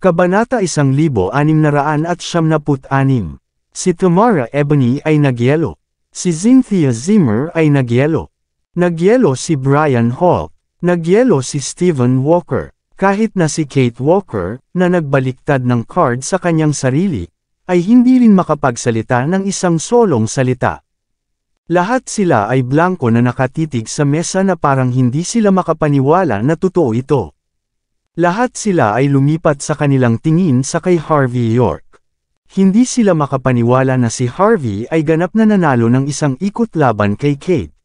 Kabanata 1676. Si Tamara Ebony ay nagyelo. Si Cynthia Zimmer ay nagyelo. Nagyelo si Brian Hall. Nagyelo si Stephen Walker. Kahit na si Kate Walker, na nagbaliktad ng card sa kanyang sarili, ay hindi rin makapagsalita ng isang solong salita. Lahat sila ay blanko na nakatitig sa mesa na parang hindi sila makapaniwala na totoo ito. Lahat sila ay lumipat sa kanilang tingin sa kay Harvey York. Hindi sila makapaniwala na si Harvey ay ganap na nanalo ng isang ikot laban kay Kate.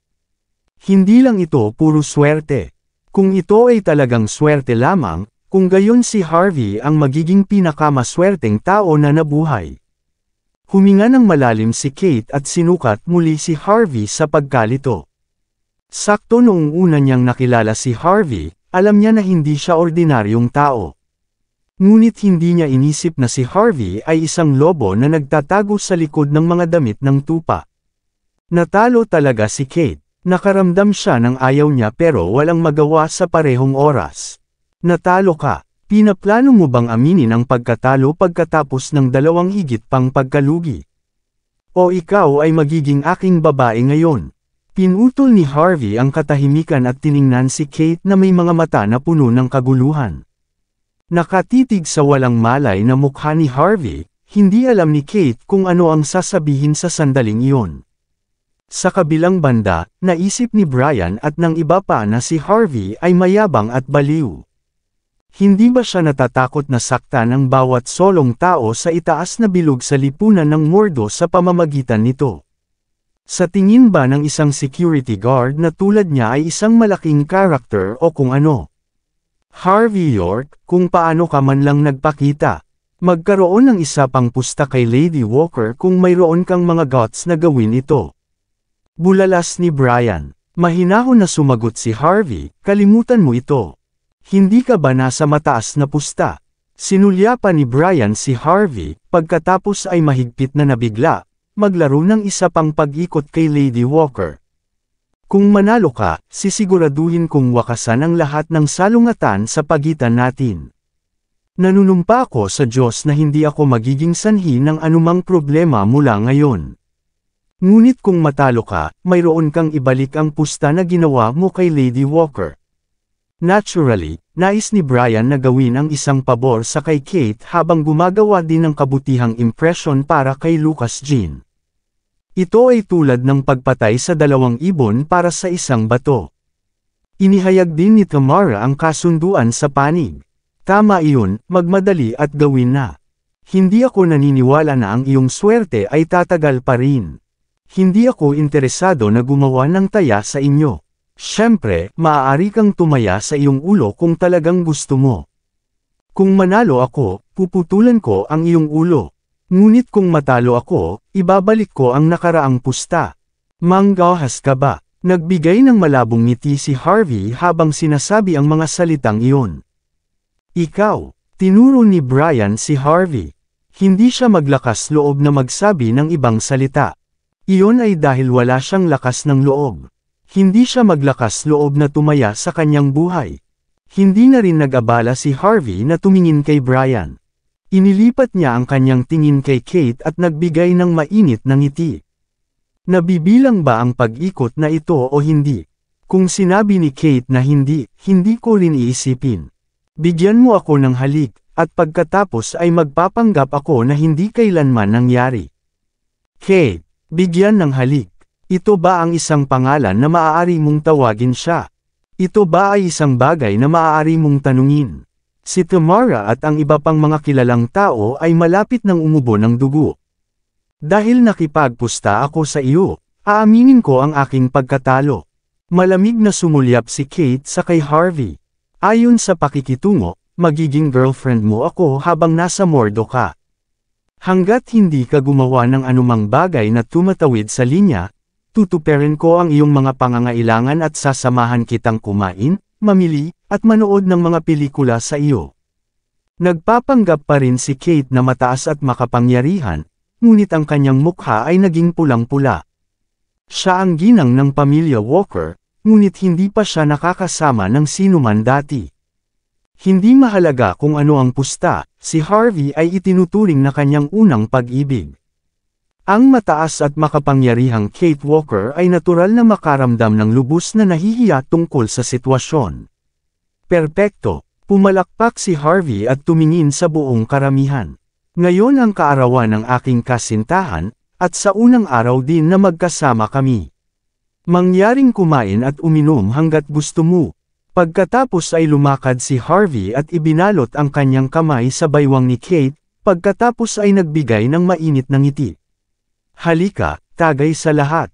Hindi lang ito puro swerte. Kung ito ay talagang swerte lamang, kung gayon si Harvey ang magiging pinakamaswerteng tao na nabuhay. Huminga ng malalim si Kate at sinukat muli si Harvey sa pagkalito. Sakto noong una niyang nakilala si Harvey, alam niya na hindi siya ordinaryong tao. Ngunit hindi niya inisip na si Harvey ay isang lobo na nagtatago sa likod ng mga damit ng tupa. Natalo talaga si Kate. Nakaramdam siya ng ayaw niya pero walang magawa sa parehong oras. Natalo ka. Pinaplano mo bang aminin ang pagkatalo pagkatapos ng 2 higit pang pagkalugi? O ikaw ay magiging aking babae ngayon? Pinutol ni Harvey ang katahimikan at tiningnan si Kate na may mga mata na puno ng kaguluhan. Nakatitig sa walang malay na mukha ni Harvey, hindi alam ni Kate kung ano ang sasabihin sa sandaling iyon. Sa kabilang banda, naisip ni Brian at ng iba pa na si Harvey ay mayabang at baliw. Hindi ba siya natatakot na saktan ng bawat solong tao sa itaas na bilog sa lipunan ng Mordo sa pamamagitan nito? Sa tingin ba ng isang security guard na tulad niya ay isang malaking karakter o kung ano? Harvey York, kung paano ka man lang nagpakita. Magkaroon ng isa pang pusta kay Lady Walker kung mayroon kang mga guts na gawin ito. Bulalas ni Brian. Mahinahon na sumagot si Harvey, kalimutan mo ito. Hindi ka ba nasa mataas na pusta? Sinulya pa ni Brian si Harvey, pagkatapos ay mahigpit na nabigla, maglaro ng isa pang pag-ikot kay Lady Walker. Kung manalo ka, sisiguraduhin kong wakasan ang lahat ng salungatan sa pagitan natin. Nanunumpa ako sa Diyos na hindi ako magiging sanhi ng anumang problema mula ngayon. Ngunit kung matalo ka, mayroon kang ibalik ang pusta na ginawa mo kay Lady Walker. Naturally, nais ni Brian na gawin ang isang pabor sa kay Kate habang gumagawa din ng kabutihang impresyon para kay Lucas Jean. Ito ay tulad ng pagpatay sa 2 ibon para sa isang bato. Inihayag din ni Tamara ang kasunduan sa panig. Tama iyon, magmadali at gawin na. Hindi ako naniniwala na ang iyong swerte ay tatagal pa rin. Hindi ako interesado na gumawa ng taya sa inyo. Siyempre, maaari kang tumaya sa iyong ulo kung talagang gusto mo. Kung manalo ako, puputulan ko ang iyong ulo. Ngunit kung matalo ako, ibabalik ko ang nakaraang pusta. Manggahas ka ba? Nagbigay ng malabong ngiti si Harvey habang sinasabi ang mga salitang iyon. Ikaw, tinuro ni Brian si Harvey. Hindi siya maglakas loob na magsabi ng ibang salita. Iyon ay dahil wala siyang lakas ng loob. Hindi siya maglakas loob na tumaya sa kanyang buhay. Hindi na rin nag-abala si Harvey na tumingin kay Brian. Inilipat niya ang kanyang tingin kay Kate at nagbigay ng mainit na ngiti. Nabibilang ba ang pag-ikot na ito o hindi? Kung sinabi ni Kate na hindi, hindi ko rin iisipin. Bigyan mo ako ng halik, at pagkatapos ay magpapanggap ako na hindi kailanman nangyari. Kate, bigyan ng halik. Ito ba ang isang pangalan na maaari mong tawagin siya? Ito ba ay isang bagay na maaari mong tanungin? Si Tamara at ang iba pang mga kilalang tao ay malapit ng umubo ng dugo. Dahil nakipagpusta ako sa iyo, aaminin ko ang aking pagkatalo. Malamig na sumulyap si Kate sa kay Harvey. Ayon sa pakikitungo, magiging girlfriend mo ako habang nasa Mordo ka. Hanggat hindi ka gumawa ng anumang bagay na tumatawid sa linya, tutuperin ko ang iyong mga pangangailangan at sasamahan kitang kumain, mamili, at manood ng mga pelikula sa iyo. Nagpapanggap pa rin si Kate na mataas at makapangyarihan, ngunit ang kanyang mukha ay naging pulang-pula. Siya ang ginang ng pamilya Walker, ngunit hindi pa siya nakakasama ng sinuman dati. Hindi mahalaga kung ano ang pusta, si Harvey ay itinuturing na kanyang unang pag-ibig. Ang mataas at makapangyarihang Kate Walker ay natural na makaramdam ng lubos na nahihiya tungkol sa sitwasyon. Perpekto, pumalakpak si Harvey at tumingin sa buong karamihan. Ngayon ang kaarawan ng aking kasintahan, at sa unang araw din na magkasama kami. Mangyaring kumain at uminom hanggat gusto mo. Pagkatapos ay lumakad si Harvey at ibinalot ang kanyang kamay sa baywang ni Kate, pagkatapos ay nagbigay ng mainit na ngiti. Halika, tagay sa lahat.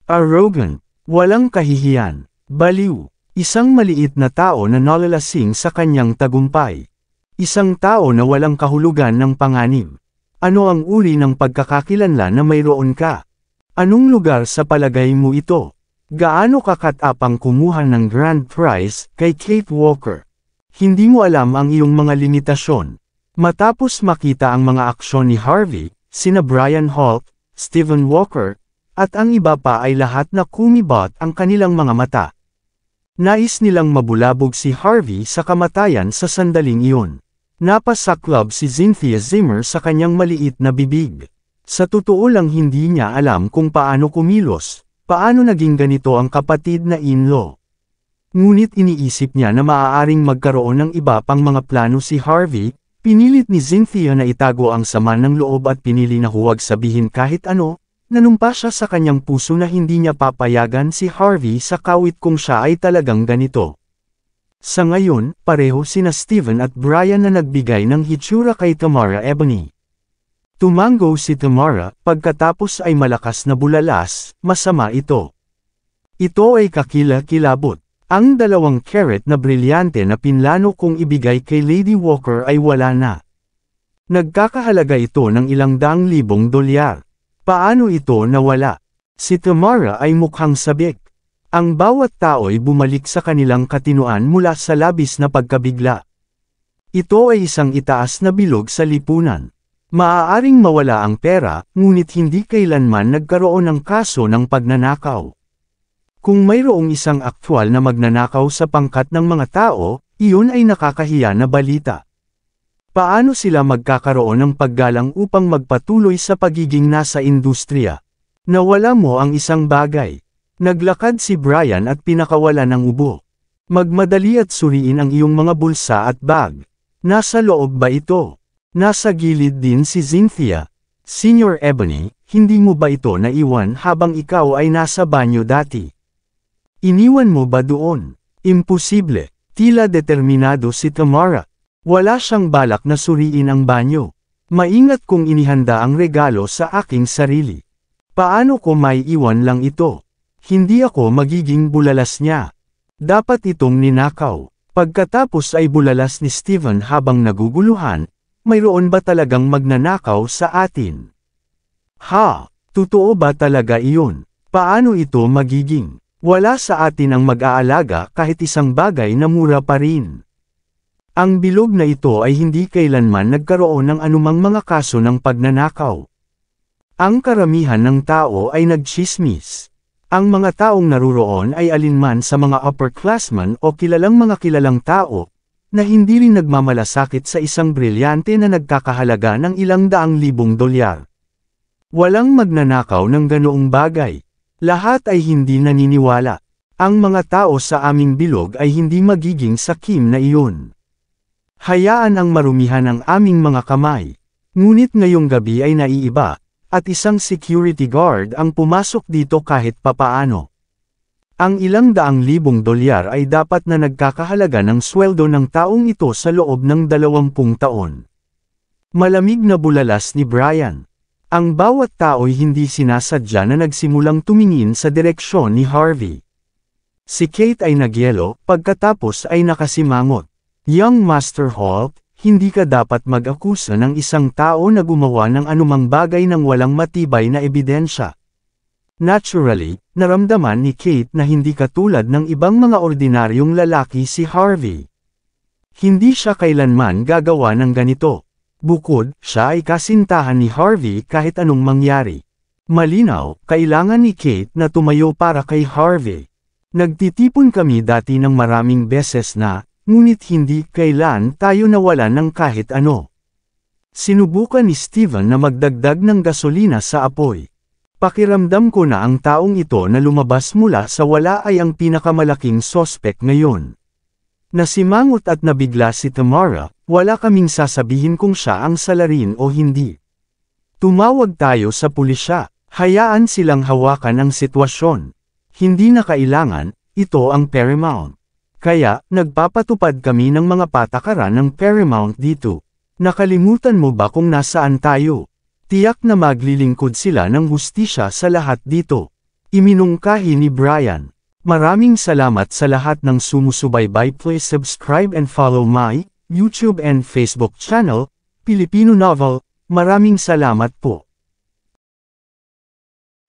Arrogant, walang kahihiyan, baliw, isang maliit na tao na nalalasing sa kanyang tagumpay. Isang tao na walang kahulugan ng panganib. Ano ang uri ng pagkakakilanlan na mayroon ka? Anong lugar sa palagay mo ito? Gaano kakatapang kumuha ng grand prize kay Kate Walker? Hindi mo alam ang iyong mga limitasyon. Matapos makita ang mga aksyon ni Harvey, sina Brian Holt, Stephen Walker, at ang iba pa ay lahat na kumibot ang kanilang mga mata. Nais nilang mabulabog si Harvey sa kamatayan sa sandaling iyon. Napasaklab si Cynthia Zimmer sa kanyang maliit na bibig. Sa totoo lang hindi niya alam kung paano kumilos. Paano naging ganito ang kapatid na in-law? Ngunit iniisip niya na maaaring magkaroon ng iba pang mga plano si Harvey, pinilit ni Cynthia na itago ang sama ng loob at pinili na huwag sabihin kahit ano, nanumpa siya sa kanyang puso na hindi niya papayagan si Harvey sa kawit kung siya ay talagang ganito. Sa ngayon, pareho sina Steven at Brian na nagbigay ng hitsura kay Tamara Ebony. Tumango si Tamara, pagkatapos ay malakas na bulalas, masama ito. Ito ay kakila-kilabot. Ang 2 carat na brilyante na pinlano kong ibigay kay Lady Walker ay wala na. Nagkakahalaga ito ng ilang daang libong dolyar. Paano ito nawala? Si Tamara ay mukhang sabik. Ang bawat tao ay bumalik sa kanilang katinuan mula sa labis na pagkabigla. Ito ay isang itaas na bilog sa lipunan. Maaaring mawala ang pera, ngunit hindi kailanman nagkaroon ng kaso ng pagnanakaw. Kung mayroong isang aktwal na magnanakaw sa pangkat ng mga tao, iyon ay nakakahiya na balita. Paano sila magkakaroon ng paggalang upang magpatuloy sa pagiging nasa industriya? Nawala mo ang isang bagay. Naglakad si Brian at pinakawala ng ubo. Magmadali at suriin ang iyong mga bulsa at bag. Nasa loob ba ito? Nasa gilid din si Cynthia. Senior Ebony, hindi mo ba ito naiwan habang ikaw ay nasa banyo dati? Iniwan mo ba doon? Imposible. Tila determinado si Tamara. Wala siyang balak na suriin ang banyo. Maingat kong inihanda ang regalo sa aking sarili. Paano ko maiiwan lang ito? Hindi ako magiging bulalas niya. Dapat itong ninakaw. Pagkatapos ay bulalas ni Steven habang naguguluhan. Mayroon ba talagang magnanakaw sa atin? Ha? Totoo ba talaga iyon? Paano ito magiging? Wala sa atin ang mag-aalaga kahit isang bagay na mura pa rin. Ang bilog na ito ay hindi kailanman nagkaroon ng anumang mga kaso ng pagnanakaw. Ang karamihan ng tao ay nagchismis. Ang mga taong naruroon ay alinman sa mga upperclassmen o kilalang mga kilalang tao, na hindi rin nagmamalasakit sa isang brilyante na nagkakahalaga ng ilang daang libong dolyar. Walang magnanakaw ng ganoong bagay. Lahat ay hindi naniniwala. Ang mga tao sa aming bilog ay hindi magiging sakim na iyon. Hayaan ang marumihan ang aming mga kamay. Ngunit ngayong gabi ay naiiba, at isang security guard ang pumasok dito kahit papaano. Ang ilang daang libong dolyar ay dapat na nagkakahalaga ng sweldo ng taong ito sa loob ng 20 taon. Malamig na bulalas ni Brian. Ang bawat tao'y hindi sinasadya na nagsimulang tumingin sa direksyon ni Harvey. Si Kate ay nagyelo, pagkatapos ay nakasimangot. Young Master Holt, hindi ka dapat mag-akusa ng isang tao na gumawa ng anumang bagay ng walang matibay na ebidensya. Naturally, naramdaman ni Kate na hindi katulad ng ibang mga ordinaryong lalaki si Harvey. Hindi siya kailanman gagawa ng ganito. Bukod, siya ay kasintahan ni Harvey kahit anong mangyari. Malinaw, kailangan ni Kate na tumayo para kay Harvey. Nagtitipon kami dati ng maraming beses na, ngunit hindi kailan tayo nawalan ng kahit ano. Sinubukan ni Steven na magdagdag ng gasolina sa apoy. Pakiramdam ko na ang taong ito na lumabas mula sa wala ay ang pinakamalaking sospek ngayon. Nasimangot at nabigla si Tamara, wala kaming sasabihin kung siya ang salarin o hindi. Tumawag tayo sa pulisya, hayaan silang hawakan ang sitwasyon. Hindi na kailangan, ito ang Paramount. Kaya, nagpapatupad kami ng mga patakaran ng Paramount dito. Nakalimutan mo ba kung nasaan tayo? Tiyak na maglilingkod sila ng hustisya sa lahat dito. Iminungkahi ni Brian. Maraming salamat sa lahat ng sumusubaybay. Please subscribe and follow my YouTube and Facebook channel, Filipino Novel. Maraming salamat po.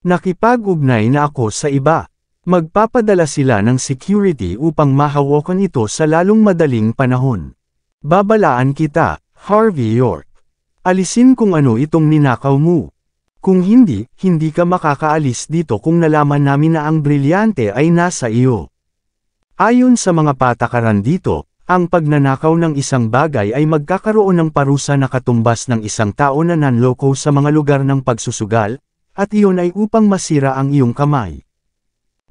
Nakipag-ugnay na ako sa iba. Magpapadala sila ng security upang mahawakan ito sa lalong madaling panahon. Babalaan kita, Harvey York. Alisin kung ano itong ninakaw mo. Kung hindi, hindi ka makakaalis dito kung nalaman namin na ang brilyante ay nasa iyo. Ayon sa mga patakaran dito, ang pagnanakaw ng isang bagay ay magkakaroon ng parusa na katumbas ng isang tao na nanloko sa mga lugar ng pagsusugal, at iyon ay upang masira ang iyong kamay.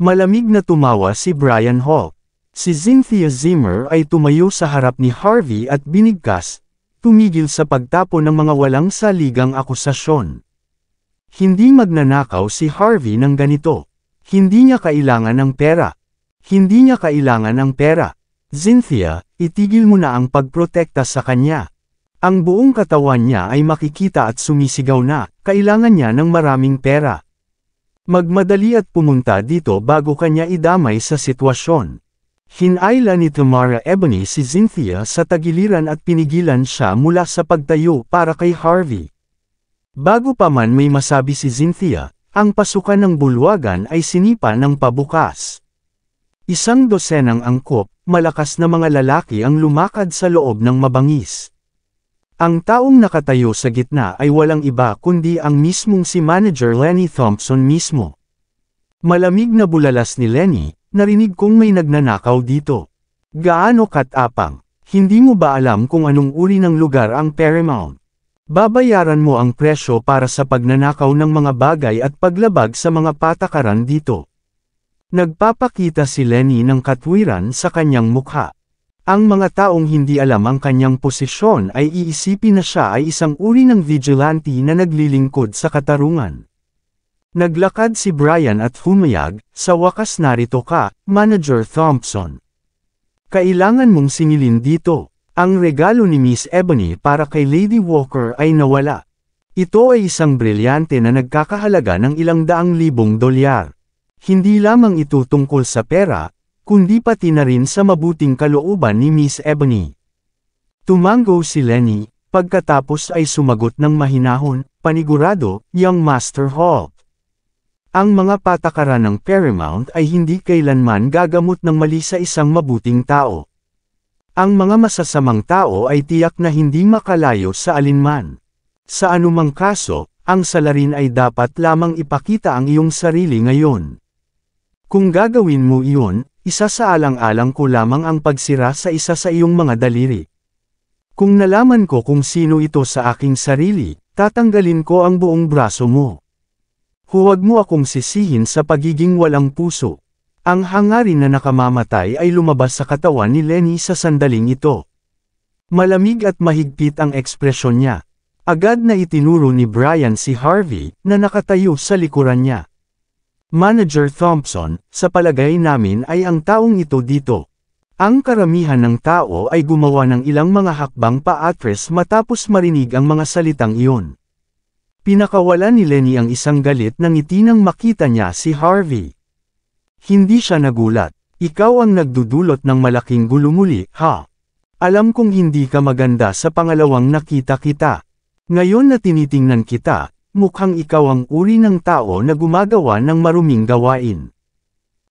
Malamig na tumawa si Brian Hall. Si Cynthia Zimmer ay tumayo sa harap ni Harvey at binigkas, tumigil sa pagtapon ng mga walang saligang akusasyon. Hindi magnanakaw si Harvey ng ganito. Hindi niya kailangan ng pera. Hindi niya kailangan ng pera. Cynthia, itigil mo na ang pagprotekta sa kanya. Ang buong katawan niya ay makikita at sumisigaw na, kailangan niya ng maraming pera. Magmadali at pumunta dito bago kanya idamay sa sitwasyon. Hinayla ni Tamara Ebony si Cynthia sa tagiliran at pinigilan siya mula sa pagtayo para kay Harvey. Bago pa man may masabi si Cynthia, ang pasukan ng bulwagan ay sinipa ng pabukas. Isang dosenang angkop, malakas na mga lalaki ang lumakad sa loob ng mabangis. Ang taong nakatayo sa gitna ay walang iba kundi ang mismong si Manager Lenny Thompson mismo. Malamig na bulalas ni Lenny, narinig kong may nagnanakaw dito. Gaano katapang? Hindi mo ba alam kung anong uri ng lugar ang Paramount? Babayaran mo ang presyo para sa pagnanakaw ng mga bagay at paglabag sa mga patakaran dito. Nagpapakita si Lenny ng katwiran sa kanyang mukha. Ang mga taong hindi alam ang kanyang posisyon ay iisipin na siya ay isang uri ng vigilante na naglilingkod sa katarungan. Naglakad si Brian at humayag, sa wakas narito ka, Manager Thompson. Kailangan mong singilin dito. Ang regalo ni Miss Ebony para kay Lady Walker ay nawala. Ito ay isang brilyante na nagkakahalaga ng ilang daang libong dolyar. Hindi lamang ito tungkol sa pera, kundi pati na rin sa mabuting kalooban ni Miss Ebony. Tumango si Lenny, pagkatapos ay sumagot ng mahinahon, panigurado, Young Master Hall. Ang mga patakaran ng Paramount ay hindi kailanman gagamot ng mali sa isang mabuting tao. Ang mga masasamang tao ay tiyak na hindi makalayo sa alinman. Sa anumang kaso, ang salarin ay dapat lamang ipakita ang iyong sarili ngayon. Kung gagawin mo iyon, isasaalang-alang ko lamang ang pagsira sa isa sa iyong mga daliri. Kung nalaman ko kung sino ito sa aking sarili, tatanggalin ko ang buong braso mo. Huwag mo akong sisihin sa pagiging walang puso. Ang hangarin na nakamamatay ay lumabas sa katawan ni Lenny sa sandaling ito. Malamig at mahigpit ang ekspresyon niya. Agad na itinuro ni Brian si Harvey, na nakatayo sa likuran niya. Manager Thompson, sa palagay namin ay ang taong ito dito. Ang karamihan ng tao ay gumawa ng ilang mga hakbang paatras matapos marinig ang mga salitang iyon. Pinakawalan ni Lenny ang isang galit na ngiti nang makita niya si Harvey. Hindi siya nagulat. Ikaw ang nagdudulot ng malaking gulo muli, ha? Alam kong hindi ka maganda sa pangalawang nakita kita. Ngayon na tinitingnan kita, mukhang ikaw ang uri ng tao na gumagawa ng maruming gawain.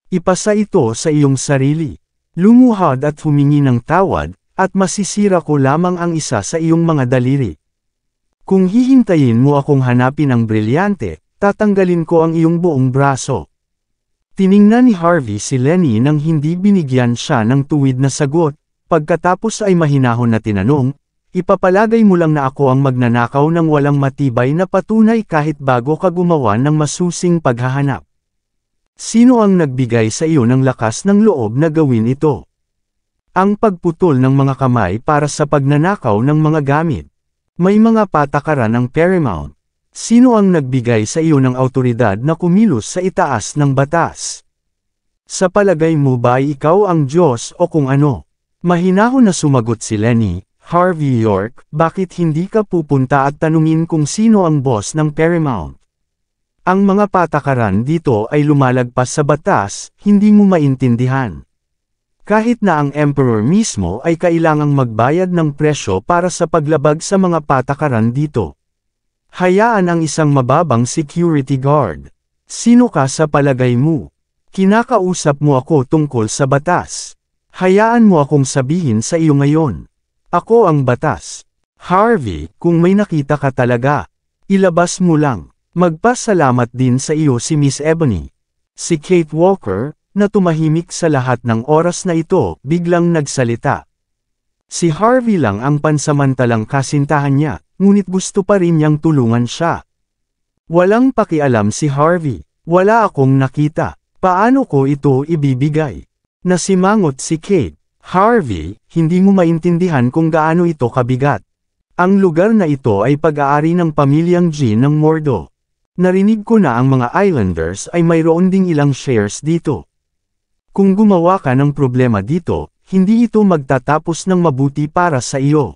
Ipasa ito sa iyong sarili. Lumuhad at humingi ng tawad, at masisira ko lamang ang isa sa iyong mga daliri. Kung hihintayin mo akong hanapin ang brilyante, tatanggalin ko ang iyong buong braso. Tiningnan ni Harvey si Lenny nang hindi binigyan siya ng tuwid na sagot, Pagkatapos ay mahinahon na tinanong, ipapalagay mo lang na ako ang magnanakaw ng walang matibay na patunay kahit bago ka gumawa ng masusing paghahanap. Sino ang nagbigay sa iyo ng lakas ng loob na gawin ito? Ang pagputol ng mga kamay para sa pagnanakaw ng mga gamit. May mga patakaran ng Paramount. Sino ang nagbigay sa iyo ng autoridad na kumilos sa itaas ng batas? Sa palagay mo ba ay ikaw ang Diyos o kung ano? Mahinahon na sumagot si Lenny, Harvey York, bakit hindi ka pupunta at tanungin kung sino ang boss ng Paramount? Ang mga patakaran dito ay lumalagpas sa batas, hindi mo maintindihan. Kahit na ang Emperor mismo ay kailangang magbayad ng presyo para sa paglabag sa mga patakaran dito. Hayaan ang isang mababang security guard. Sino ka sa palagay mo? Kinakausap mo ako tungkol sa batas. Hayaan mo akong sabihin sa iyo ngayon. Ako ang batas. Harvey, kung may nakita ka talaga, ilabas mo lang. Magpasalamat din sa iyo si Miss Ebony. Si Kate Walker, na tumahimik sa lahat ng oras na ito, biglang nagsalita. Si Harvey lang ang pansamantalang kasintahan niya, ngunit gusto pa rin niyang tulungan siya. Walang pakialam si Harvey. Wala akong nakita. Paano ko ito ibibigay? Nasimangot si Kate. Harvey, hindi mo maintindihan kung gaano ito kabigat. Ang lugar na ito ay pag-aari ng pamilyang G ng Mordo. Narinig ko na ang mga Islanders ay mayroon ding ilang shares dito. Kung gumawa ka ng problema dito, hindi ito magtatapos ng mabuti para sa iyo.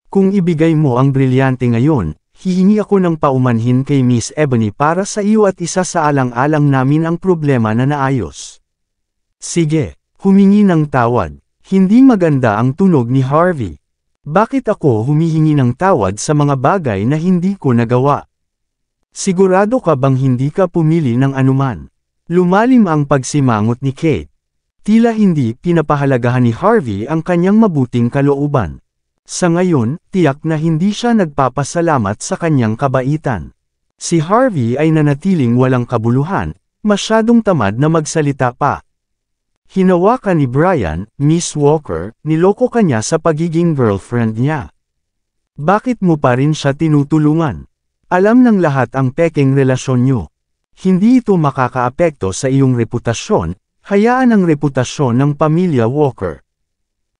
Kung ibigay mo ang brilyante ngayon, hihingi ako ng paumanhin kay Miss Ebony para sa iyo at isa sa alang-alang namin ang problema na naayos. Sige, humingi ng tawad. Hindi maganda ang tunog ni Harvey. Bakit ako humihingi ng tawad sa mga bagay na hindi ko nagawa? Sigurado ka bang hindi ka pumili ng anuman? Lumalim ang pagsimangot ni Kate. Tila hindi pinapahalagahan ni Harvey ang kanyang mabuting kalooban. Sa ngayon, tiyak na hindi siya nagpapasalamat sa kanyang kabaitan. Si Harvey ay nanatiling walang kabuluhan, masyadong tamad na magsalita pa. Hinawakan ni Brian, Miss Walker, niloko kanya sa pagiging girlfriend niya. Bakit mo pa rin siya tinutulungan? Alam ng lahat ang pekeng relasyon niyo. Hindi ito makakaapekto sa iyong reputasyon, hayaan ang reputasyon ng pamilya Walker.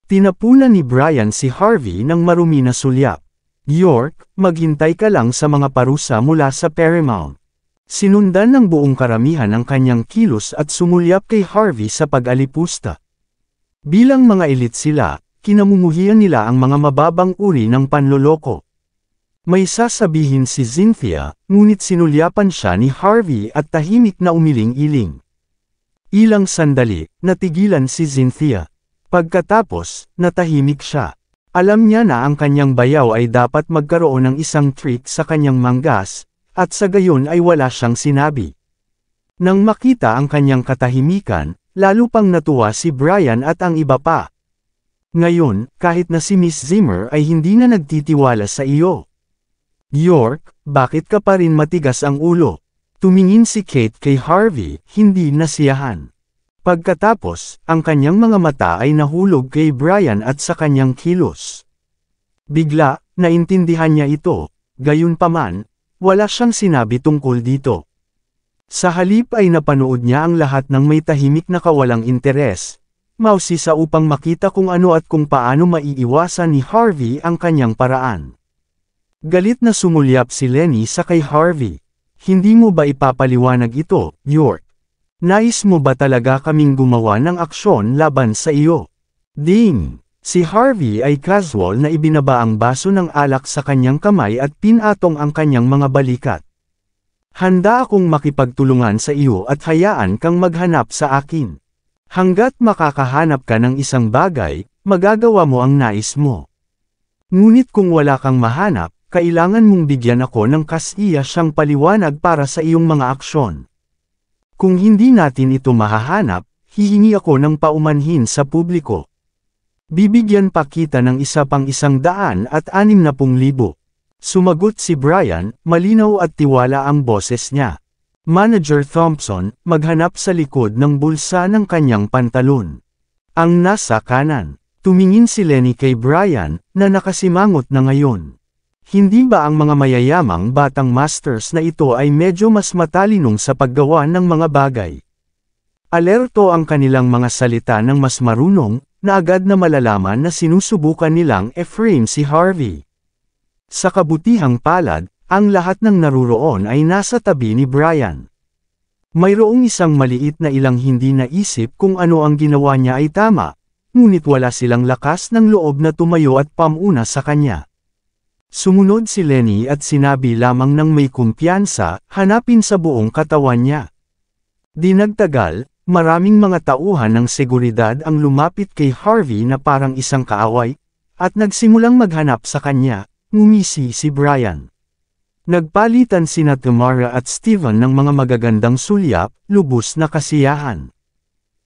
Tinapunan ni Brian si Harvey ng marumi na sulyap. York, maghintay ka lang sa mga parusa mula sa Paramount. Sinundan ng buong karamihan ang kanyang kilos at sumulyap kay Harvey sa pag-alipusta. Bilang mga elite sila, kinamumuhian nila ang mga mababang uri ng panloloko. May sasabihin si Cynthia, ngunit sinulyapan siya ni Harvey at tahimik na umiling-iling. Ilang sandali, natigilan si Cynthia. Pagkatapos, natahimik siya. Alam niya na ang kanyang bayaw ay dapat magkaroon ng isang trick sa kanyang manggas, at sa gayon ay wala siyang sinabi. Nang makita ang kanyang katahimikan, lalo pang natuwa si Brian at ang iba pa. Ngayon, kahit na si Miss Zimmer ay hindi na nagtitiwala sa iyo. York, bakit ka pa rin matigas ang ulo? Tumingin si Kate kay Harvey, hindi nasiyahan. Pagkatapos, ang kanyang mga mata ay nahulog kay Brian at sa kanyang kilos. Bigla, naintindihan niya ito, gayunpaman, wala siyang sinabi tungkol dito. Sa halip ay napanood niya ang lahat ng may tahimik na kawalang interes, mausisa upang makita kung ano at kung paano maiiwasan ni Harvey ang kanyang paraan. Galit na sumulyap si Lenny sa kay Harvey. Hindi mo ba ipapaliwanag ito, York? Nais mo ba talaga kaming gumawa ng aksyon laban sa iyo? Ding! Si Harvey ay casual na ibinaba ang baso ng alak sa kanyang kamay at pinatong ang kanyang mga balikat. Handa akong makipagtulungan sa iyo at hayaan kang maghanap sa akin. Hanggat makakahanap ka ng isang bagay, magagawa mo ang nais mo. Ngunit kung wala kang mahanap, kailangan mong bigyan ako ng kasiya siyang paliwanag para sa iyong mga aksyon. Kung hindi natin ito mahahanap, hihingi ako ng paumanhin sa publiko. Bibigyan pa kita ng isa pang 160,000. Sumagot si Brian, malinaw at tiwala ang boses niya. Manager Thompson, maghanap sa likod ng bulsa ng kanyang pantalon. Ang nasa kanan. Tumingin si Lenny kay Brian, na nakasimangot na ngayon. Hindi ba ang mga mayayamang batang masters na ito ay medyo mas matalinong sa paggawa ng mga bagay? Alerto ang kanilang mga salita ng mas marunong, na agad na malalaman na sinusubukan nilang e-frame si Harvey. Sa kabutihang palad, ang lahat ng naruroon ay nasa tabi ni Brian. Mayroong isang maliit na ilang hindi naisip kung ano ang ginawa niya ay tama, ngunit wala silang lakas ng loob na tumayo at pamuna sa kanya. Sumunod si Lenny at sinabi lamang ng may kumpiyansa, hanapin sa buong katawan niya. Di nagtagal, maraming mga tauhan ng seguridad ang lumapit kay Harvey na parang isang kaaway, at nagsimulang maghanap sa kanya, ngumisi si Brian. Nagpalitan sina Tamara at Steven ng mga magagandang sulyap, lubos na kasiyahan.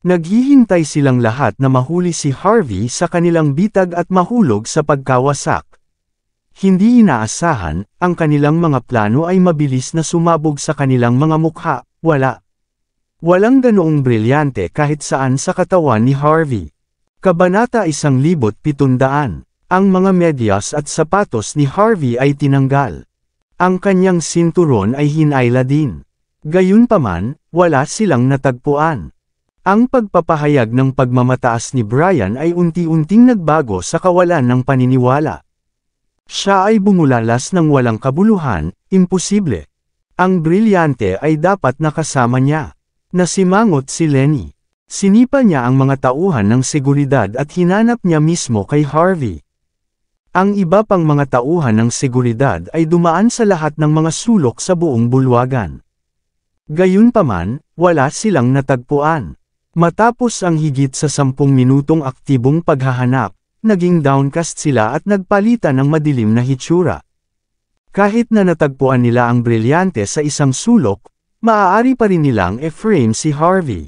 Naghihintay silang lahat na mahuli si Harvey sa kanilang bitag at mahulog sa pagkawasak. Hindi inaasahan, ang kanilang mga plano ay mabilis na sumabog sa kanilang mga mukha, walang ganoong brilyante kahit saan sa katawan ni Harvey. Kabanata 1700. Ang mga medyas at sapatos ni Harvey ay tinanggal. Ang kanyang sinturon ay hinayla din. Gayunpaman, wala silang natagpuan. Ang pagpapahayag ng pagmamataas ni Brian ay unti-unting nagbago sa kawalan ng paniniwala. Siya ay bumulalas ng walang kabuluhan, imposible. Ang brilyante ay dapat nakasama niya. Nasimangot si Lenny. Sinipa niya ang mga tauhan ng seguridad at hinanap niya mismo kay Harvey. Ang iba pang mga tauhan ng seguridad ay dumaan sa lahat ng mga sulok sa buong bulwagan. Gayunpaman, wala silang natagpuan. Matapos ang higit sa 10 minutong aktibong paghahanap, naging downcast sila at nagpalitan ng madilim na hitsura. Kahit na natagpuan nila ang brilyante sa isang sulok, maaari pa rin nilang e-frame si Harvey.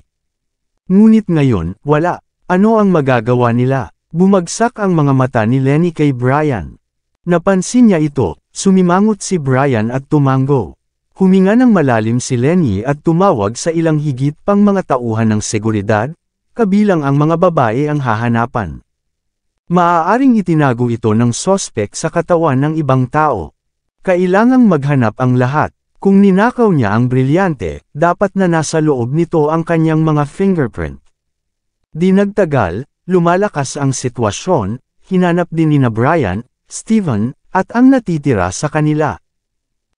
Ngunit ngayon, wala. Ano ang magagawa nila? Bumagsak ang mga mata ni Lenny kay Brian. Napansin niya ito, sumimangot si Brian at tumango. Huminga ng malalim si Lenny at tumawag sa ilang higit pang mga tauhan ng seguridad, kabilang ang mga babae ang hahanapan. Maaaring itinago ito ng sospek sa katawan ng ibang tao. Kailangang maghanap ang lahat. Kung ninakaw niya ang brilyante, dapat na nasa loob nito ang kanyang mga fingerprint. Di nagtagal, lumalakas ang sitwasyon, hinanap din nina Brian, Steven, at ang natitira sa kanila.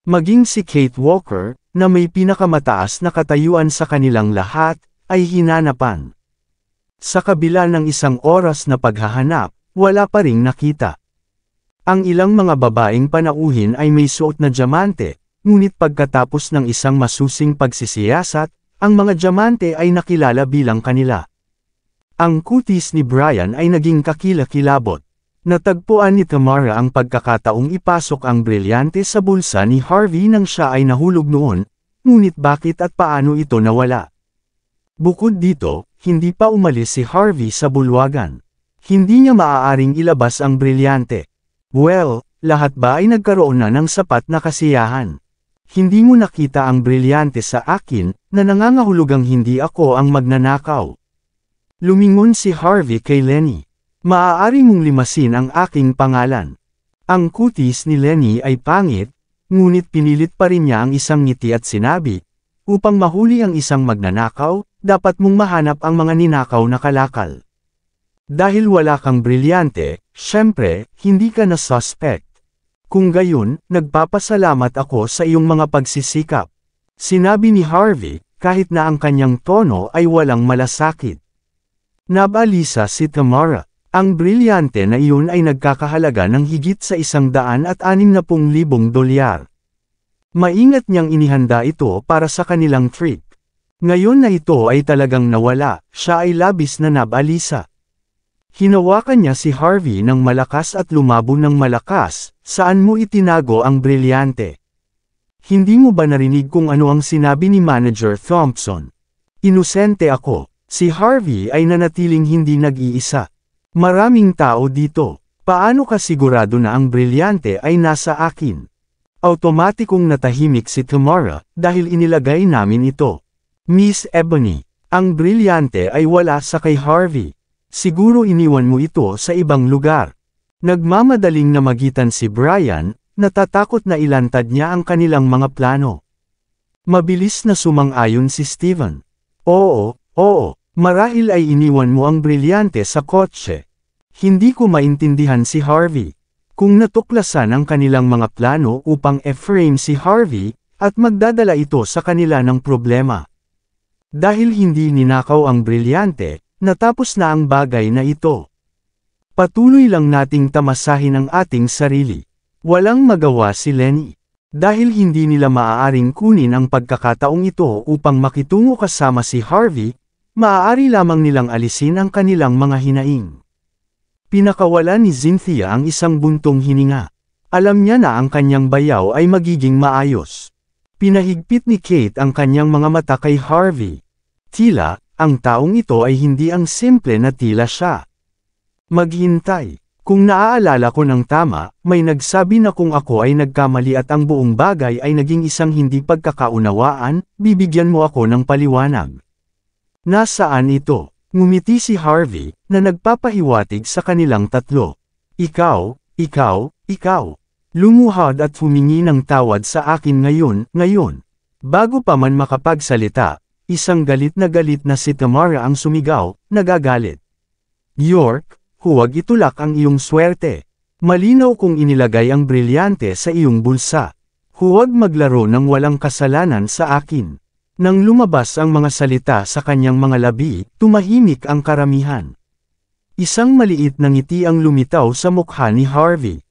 Maging si Kate Walker, na may pinakamataas na katayuan sa kanilang lahat, ay hinanapan. Sa kabila ng isang oras na paghahanap, wala pa ring nakita. Ang ilang mga babaeng panauhin ay may suot na diamante, ngunit pagkatapos ng isang masusing pagsisiyasat, ang mga diamante ay nakilala bilang kanila. Ang kutis ni Brian ay naging kakilakilabot. Natagpuan ni Tamara ang pagkakataong ipasok ang brilyante sa bulsa ni Harvey nang siya ay nahulog noon, ngunit bakit at paano ito nawala? Bukod dito, hindi pa umalis si Harvey sa bulwagan. Hindi niya maaaring ilabas ang brilyante. Well, lahat ba ay nagkaroon na ng sapat na kasiyahan? Hindi mo nakita ang brilyante sa akin, na nangangahulugang hindi ako ang magnanakaw. Lumingon si Harvey kay Lenny. Maaari mong limasin ang aking pangalan. Ang kutis ni Lenny ay pangit, ngunit pinilit pa rin niya ang isang ngiti at sinabi, upang mahuli ang isang magnanakaw, dapat mong mahanap ang mga ninakaw na kalakal. Dahil wala kang brilyante, syempre, hindi ka na suspect. Kung gayon, nagpapasalamat ako sa iyong mga pagsisikap. Sinabi ni Harvey, kahit na ang kanyang tono ay walang malasakit. Nabalisa si Tamara. Ang brilyante na iyon ay nagkakahalaga ng higit sa $160,000. Maingat niyang inihanda ito para sa kanilang trip. Ngayon na ito ay talagang nawala, siya ay labis na nabalisa. Hinawakan niya si Harvey ng malakas at lumabo ng malakas, saan mo itinago ang brilyante? Hindi mo ba narinig kung ano ang sinabi ni Manager Thompson? Inosente ako. Si Harvey ay nanatiling hindi nag-iisa. Maraming tao dito. Paano ka sigurado na ang brilyante ay nasa akin? Automatikong natahimik si Tamara, dahil inilagay namin ito. Miss Ebony, ang brilyante ay wala sa kay Harvey. Siguro iniwan mo ito sa ibang lugar. Nagmamadaling namagitan si Brian, natatakot na ilantad niya ang kanilang mga plano. Mabilis na sumang-ayon si Steven. Oo, marahil ay iniwan mo ang brilyante sa kotse. Hindi ko maintindihan si Harvey. Kung natuklasan ang kanilang mga plano upang e-frame si Harvey, at magdadala ito sa kanila ng problema. Dahil hindi ninakaw ang brilyante, natapos na ang bagay na ito. Patuloy lang nating tamasahin ang ating sarili. Walang magawa si Lenny. Dahil hindi nila maaaring kunin ang pagkakataong ito upang makitungo kasama si Harvey, maaari lamang nilang alisin ang kanilang mga hinaing. Pinakawala ni Cynthia ang isang buntong hininga. Alam niya na ang kanyang bayaw ay magiging maayos. Pinahigpit ni Kate ang kanyang mga mata kay Harvey. Tila, ang taong ito ay hindi ang simple na tila siya. Maghintay. Kung naaalala ko ng tama, may nagsabi na kung ako ay nagkamali at ang buong bagay ay naging isang hindi pagkakaunawaan, bibigyan mo ako ng paliwanag. Nasaan ito? Ngumiti si Harvey, na nagpapahiwatig sa kanilang tatlo. Ikaw. Lumuhad at humingi ng tawad sa akin ngayon. Bago pa man makapagsalita, isang galit na si Tamara ang sumigaw, nagagalit. York, huwag itulak ang iyong swerte. Malinaw kung inilagay ang brilyante sa iyong bulsa. Huwag maglaro ng walang kasalanan sa akin. Nang lumabas ang mga salita sa kanyang mga labi, tumahimik ang karamihan. Isang maliit na ngiti ang lumitaw sa mukha ni Harvey.